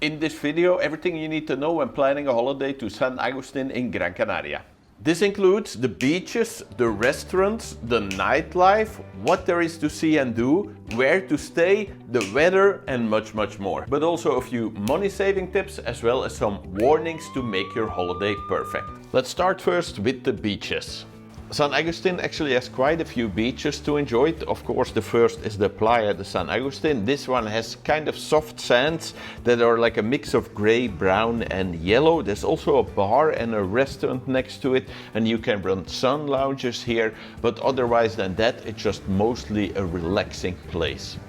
In this video, everything you need to know when planning a holiday to San Agustín in Gran Canaria. This includes the beaches, the restaurants, the nightlife, what there is to see and do, where to stay, the weather and much more. But also a few money saving tips as well as some warnings to make your holiday perfect. Let's start first with the beaches. San Agustín actually has quite a few beaches to enjoy. Of course, the first is the Playa de San Agustín. This one has kind of soft sands that are like a mix of gray, brown and yellow. There's also a bar and a restaurant next to it, and you can run sun lounges here, but otherwise than that, it's just mostly a relaxing place.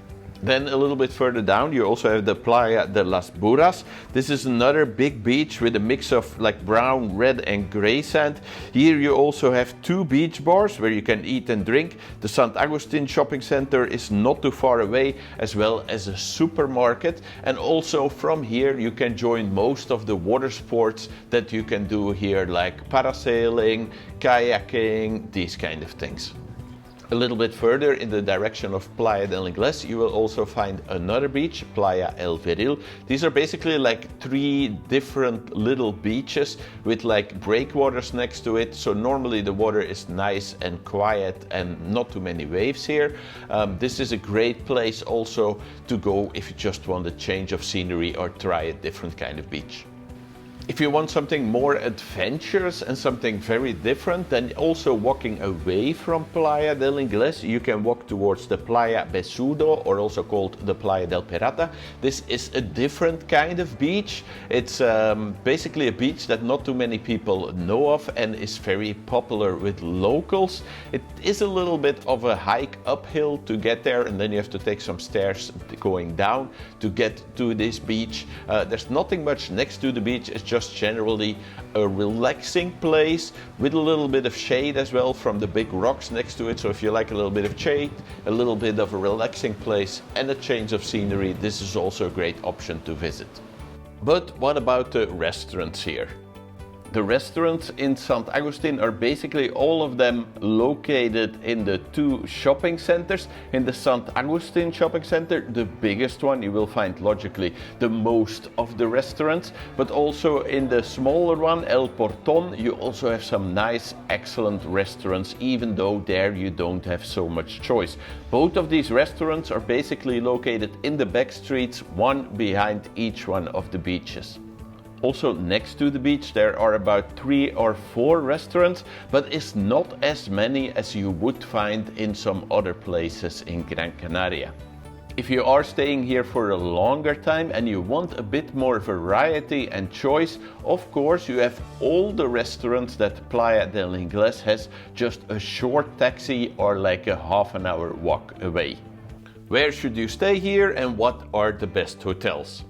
Then a little bit further down you also have the Playa de las Burras. This is another big beach with a mix of like brown, red and gray sand. Here you also have two beach bars where you can eat and drink. The San Agustín Shopping Center is not too far away, as well as a supermarket. And also from here you can join most of the water sports that you can do here, like parasailing, kayaking, these kind of things. A little bit further in the direction of Playa del Inglés, you will also find another beach, Playa el Veril. These are basically like three different little beaches with like breakwaters next to it. So normally the water is nice and quiet and not too many waves here. This is a great place also to go if you just want a change of scenery or try a different kind of beach. If you want something more adventurous and something very different, then also walking away from Playa del Inglés, you can walk towards the Playa Besudo, or also called the Playa del Pirata. This is a different kind of beach. It's basically a beach that not too many people know of and is very popular with locals. It is a little bit of a hike uphill to get there, and then you have to take some stairs going down to get to this beach. There's nothing much next to the beach. It's just generally a relaxing place with a little bit of shade as well from the big rocks next to it. So if you like a little bit of shade, a little bit of a relaxing place and a change of scenery, this is also a great option to visit. But what about the restaurants here? The restaurants in San Agustín are basically all of them located in the two shopping centers. In the San Agustín Shopping Center, the biggest one, you will find logically the most of the restaurants, but also in the smaller one, El Portón, you also have some nice, excellent restaurants, even though there you don't have so much choice. Both of these restaurants are basically located in the back streets, one behind each one of the beaches. Also next to the beach there are about 3 or 4 restaurants, but it's not as many as you would find in some other places in Gran Canaria. If you are staying here for a longer time and you want a bit more variety and choice, of course you have all the restaurants that Playa del Inglés has, just a short taxi or like a half an hour walk away. Where should you stay here and what are the best hotels?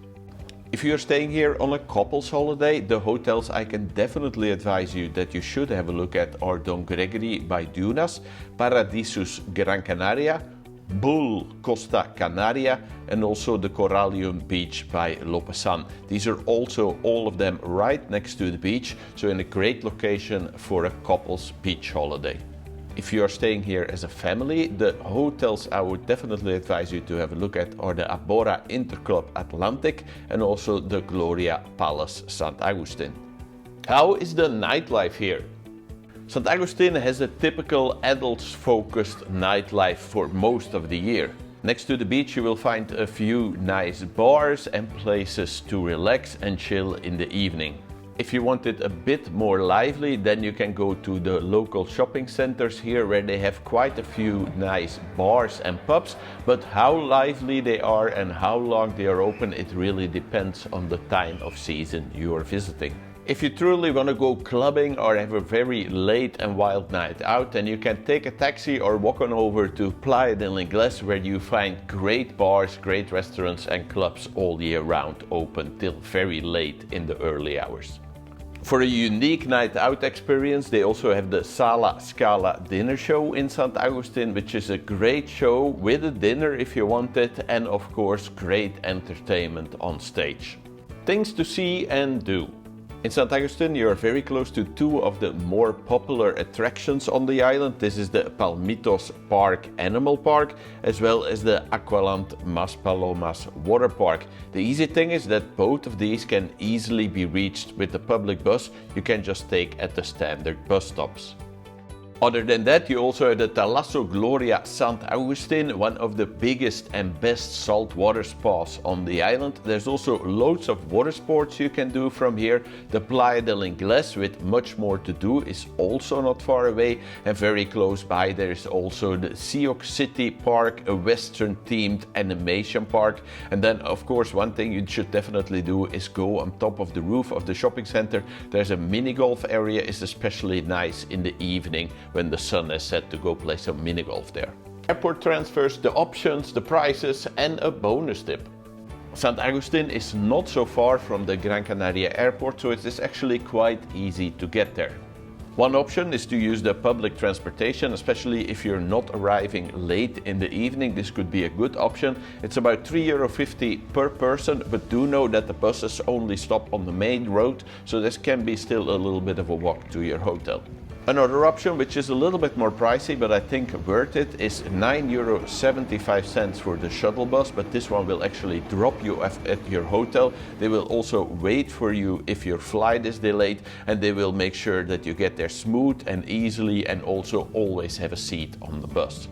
If you're staying here on a couple's holiday, the hotels I can definitely advise you that you should have a look at are Don Gregory by Dunas, Paradisus Gran Canaria, Bull Costa Canaria, and also the Corallium Beach by Lopesan. These are also all of them right next to the beach, so in a great location for a couple's beach holiday. If you are staying here as a family, the hotels I would definitely advise you to have a look at are the Abora Interclub Atlantic and also the Gloria Palace San Agustín. How is the nightlife here? San Agustín has a typical adults-focused nightlife for most of the year. Next to the beach you will find a few nice bars and places to relax and chill in the evening. If you want it a bit more lively, then you can go to the local shopping centers here where they have quite a few nice bars and pubs, but how lively they are and how long they are open, it really depends on the time of season you are visiting. If you truly want to go clubbing or have a very late and wild night out, then you can take a taxi or walk on over to Playa del Inglés, where you find great bars, great restaurants and clubs all year round, open till very late in the early hours. For a unique night out experience, they also have the Sala Scala dinner show in San Agustín, which is a great show with a dinner if you want it, and of course great entertainment on stage. Things to see and do. In St. Agustín, you are very close to two of the more popular attractions on the island. This is the Palmitos Park Animal Park, as well as the Aqualand Maspalomas Water Park. The easy thing is that both of these can easily be reached with the public bus you can just take at the standard bus stops. Other than that, you also have the Talasso Gloria St. Agustín, one of the biggest and best saltwater spas on the island. There's also loads of water sports you can do from here. The Playa del Inglés, with much more to do, is also not far away, and very close by there is also the Sioux City Park, a western themed animation park. And then of course one thing you should definitely do is go on top of the roof of the shopping center. There's a mini golf area, it's especially nice in the evening when the sun is set to go play some mini golf there. Airport transfers, the options, the prices, and a bonus tip. St. Agustín is not so far from the Gran Canaria airport, so it is actually quite easy to get there. One option is to use the public transportation, especially if you're not arriving late in the evening. This could be a good option. It's about €3.50 per person, but do know that the buses only stop on the main road, so this can be still a little bit of a walk to your hotel. Another option, which is a little bit more pricey, but I think worth it, is €9.75 for the shuttle bus, but this one will actually drop you at your hotel. They will also wait for you if your flight is delayed, and they will make sure that you get there smooth and easily, and also always have a seat on the bus.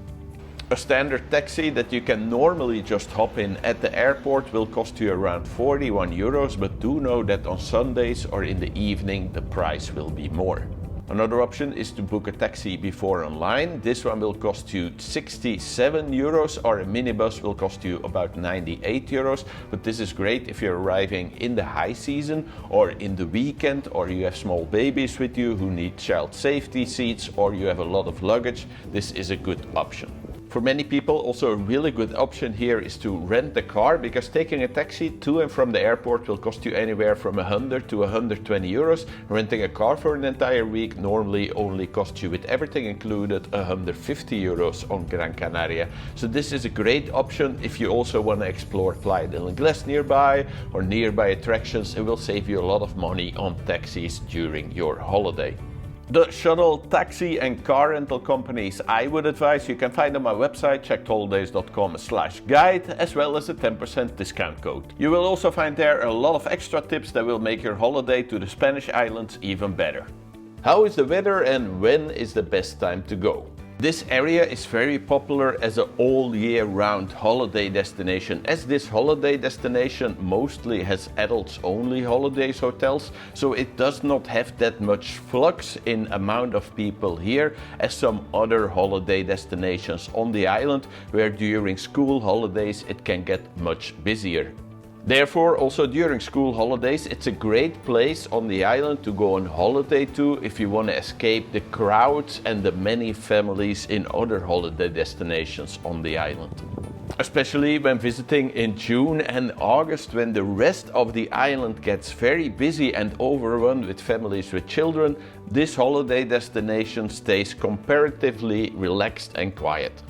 A standard taxi that you can normally just hop in at the airport will cost you around €41, but do know that on Sundays or in the evening the price will be more. Another option is to book a taxi before online. This one will cost you €67, or a minibus will cost you about €98, but this is great if you're arriving in the high season or in the weekend, or you have small babies with you who need child safety seats, or you have a lot of luggage. This is a good option. For many people, also a really good option here is to rent a car, because taking a taxi to and from the airport will cost you anywhere from €100 to €120. Renting a car for an entire week normally only costs you, with everything included, €150 on Gran Canaria. So this is a great option if you also want to explore Playa del Inglés nearby or nearby attractions. It will save you a lot of money on taxis during your holiday. The shuttle, taxi and car rental companies I would advise you can find on my website checkedholidays.com/guide, as well as a 10% discount code. You will also find there a lot of extra tips that will make your holiday to the Spanish islands even better. How is the weather and when is the best time to go? This area is very popular as an all-year-round holiday destination, as this holiday destination mostly has adults-only holidays hotels, so it does not have that much flux in amount of people here as some other holiday destinations on the island, where during school holidays it can get much busier. Therefore, also during school holidays, it's a great place on the island to go on holiday to if you want to escape the crowds and the many families in other holiday destinations on the island. Especially when visiting in June and August, when the rest of the island gets very busy and overrun with families with children, this holiday destination stays comparatively relaxed and quiet.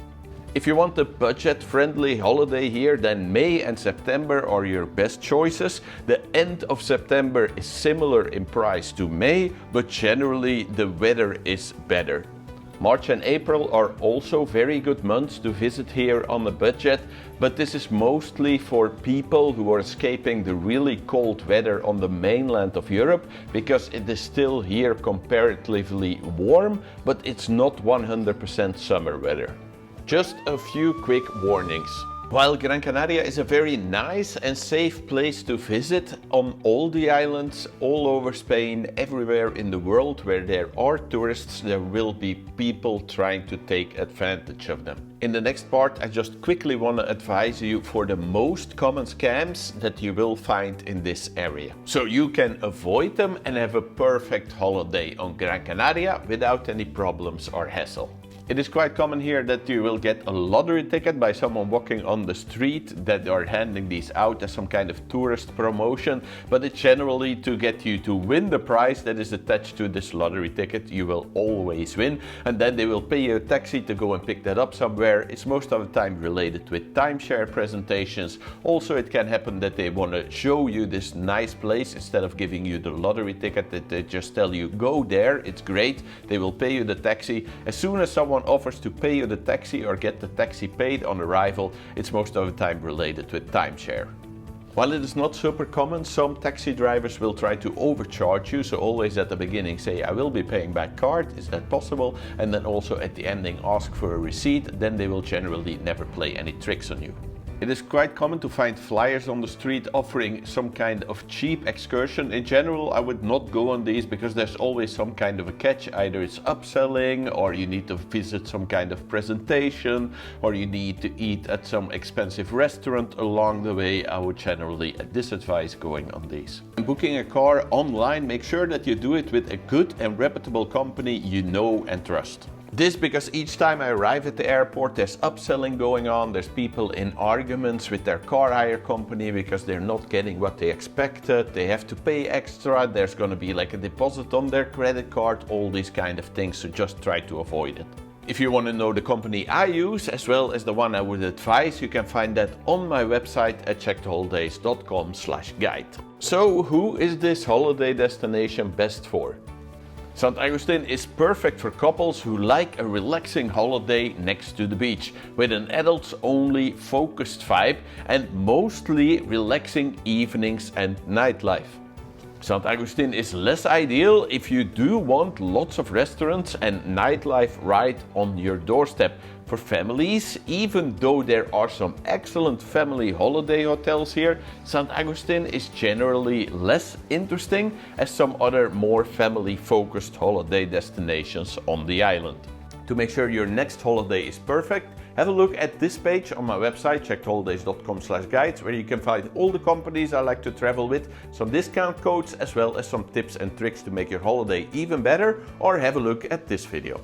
If you want a budget-friendly holiday here, then May and September are your best choices. The end of September is similar in price to May, but generally the weather is better. March and April are also very good months to visit here on a budget, but this is mostly for people who are escaping the really cold weather on the mainland of Europe, because it is still here comparatively warm, but it's not 100% summer weather. Just a few quick warnings. While Gran Canaria is a very nice and safe place to visit on all the islands, all over Spain, everywhere in the world where there are tourists, there will be people trying to take advantage of them. In the next part, I just quickly want to advise you for the most common scams that you will find in this area, so you can avoid them and have a perfect holiday on Gran Canaria without any problems or hassle. It is quite common here that you will get a lottery ticket by someone walking on the street that are handing these out as some kind of tourist promotion, but it's generally to get you to win the prize that is attached to this lottery ticket. You will always win, and then they will pay you a taxi to go and pick that up somewhere. It's most of the time related with timeshare presentations. Also, it can happen that they want to show you this nice place instead of giving you the lottery ticket, that they just tell you go there, it's great. They will pay you the taxi. As soon as someone offers to pay you the taxi or get the taxi paid on arrival, it's most of the time related with timeshare. While it is not super common, some taxi drivers will try to overcharge you, so always at the beginning say, I will be paying by card, is that possible? And then also at the ending ask for a receipt, then they will generally never play any tricks on you. It is quite common to find flyers on the street offering some kind of cheap excursion. In general, I would not go on these because there's always some kind of a catch. Either it's upselling, or you need to visit some kind of presentation, or you need to eat at some expensive restaurant along the way. I would generally disadvise going on these. When booking a car online, make sure that you do it with a good and reputable company you know and trust. This because each time I arrive at the airport, there's upselling going on, there's people in arguments with their car hire company because they're not getting what they expected, they have to pay extra, there's gonna be like a deposit on their credit card, all these kind of things, so just try to avoid it. If you want to know the company I use as well as the one I would advise, you can find that on my website at checkedholidays.com/guide. So who is this holiday destination best for? San Agustín is perfect for couples who like a relaxing holiday next to the beach, with an adults-only focused vibe and mostly relaxing evenings and nightlife. San Agustín is less ideal if you do want lots of restaurants and nightlife right on your doorstep. For families, even though there are some excellent family holiday hotels here, San Agustín is generally less interesting as some other more family-focused holiday destinations on the island. To make sure your next holiday is perfect, have a look at this page on my website, checkedholidays.com/guides, where you can find all the companies I like to travel with, some discount codes, as well as some tips and tricks to make your holiday even better, or have a look at this video.